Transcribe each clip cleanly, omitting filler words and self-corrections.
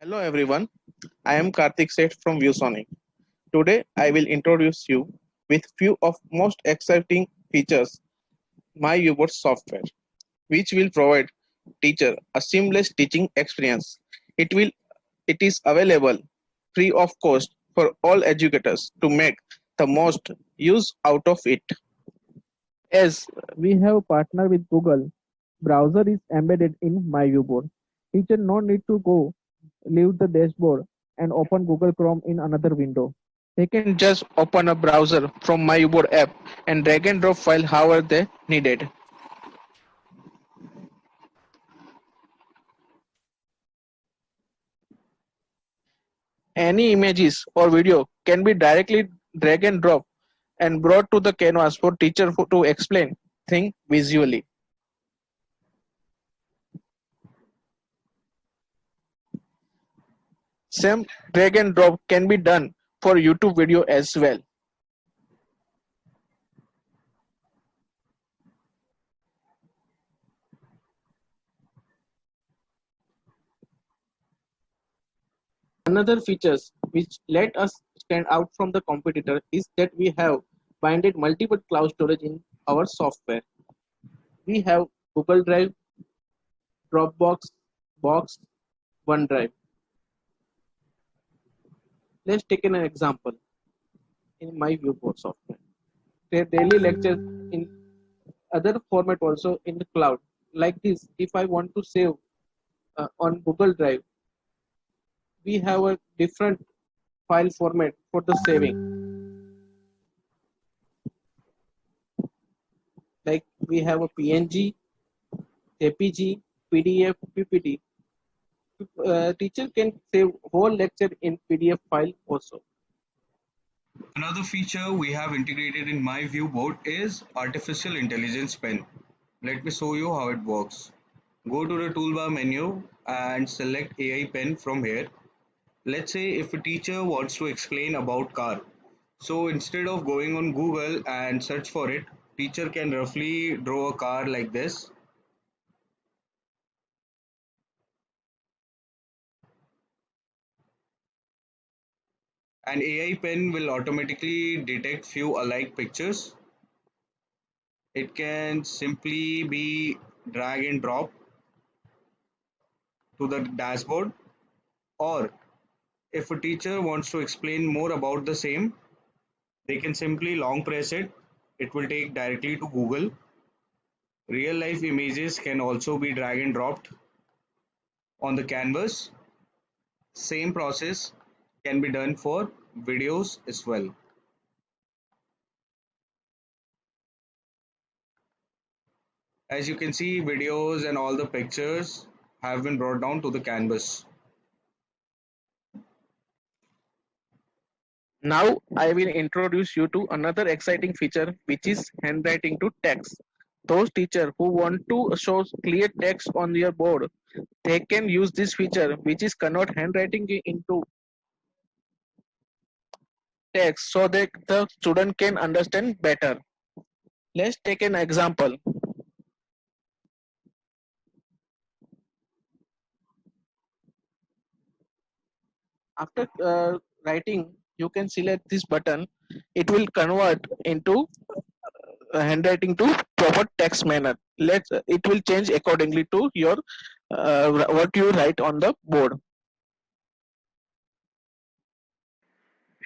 Hello everyone, I am Karthik Seth from ViewSonic. Today I will introduce you with few of most exciting features my Ubot software, which will provide teacher a seamless teaching experience. It will it is available free of cost for all educators to make the most use out of it. As we have partnered with Google, browser is embedded in MyViewBoard. Teacher no need to go leave the dashboard and open Google Chrome in another window. They can just open a browser from MyViewBoard app and drag and drop file however they needed. Any images or video can be directly drag and drop and brought to the canvas for teacher to explain things visually. Same drag and drop can be done for YouTube video as well. Another features which let us stand out from the competitor is that we have binded multiple cloud storage in our software. We have Google Drive, Dropbox, Box, OneDrive. Let's take an example in my viewport software. Their daily lectures in other format also in the cloud. Like this, if I want to save on Google Drive, we have a different file format for the saving. Like we have a PNG, JPG, PDF, PPT. Teacher can save whole lecture in PDF file also. Another feature we have integrated in my viewboard is Artificial Intelligence Pen. Let me show you how it works. Go to the toolbar menu and select AI Pen from here. Let's say if a teacher wants to explain about car. So instead of going on Google and search for it, teacher can roughly draw a car like this. And AI Pen will automatically detect few alike pictures. It can simply be drag and drop to the dashboard, or if a teacher wants to explain more about the same, they can simply long press it. It will take directly to Google. Real life images can also be drag and dropped on the canvas. Same process can be done for videos as well. As you can see, videos and all the pictures have been brought down to the canvas. Now I will introduce you to another exciting feature which is handwriting to text. Those teachers who want to show clear text on their board, they can use this feature which is convert handwriting into text so that the student can understand better. Let's take an example. After writing, you can select this button. It will convert into handwriting to proper text manner. Let it will change accordingly to your what you write on the board.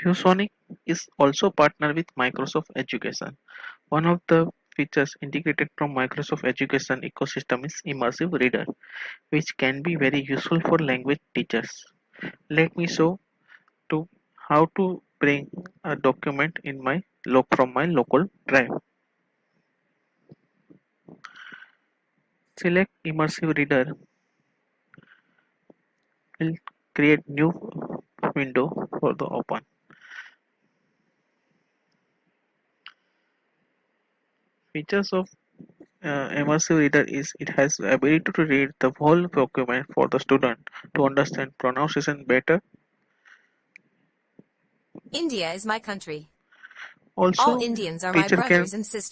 ViewSonic is also partnered with Microsoft Education. One of the features integrated from Microsoft Education ecosystem is Immersive Reader, which can be very useful for language teachers. Let me show to how to bring a document in my from my local drive. Select Immersive Reader. Will create new window for the open. Features of immersive reader is it has the ability to read the whole document for the student to understand pronunciation better. India is my country. All Also, Indians are my teacher can brothers and sisters.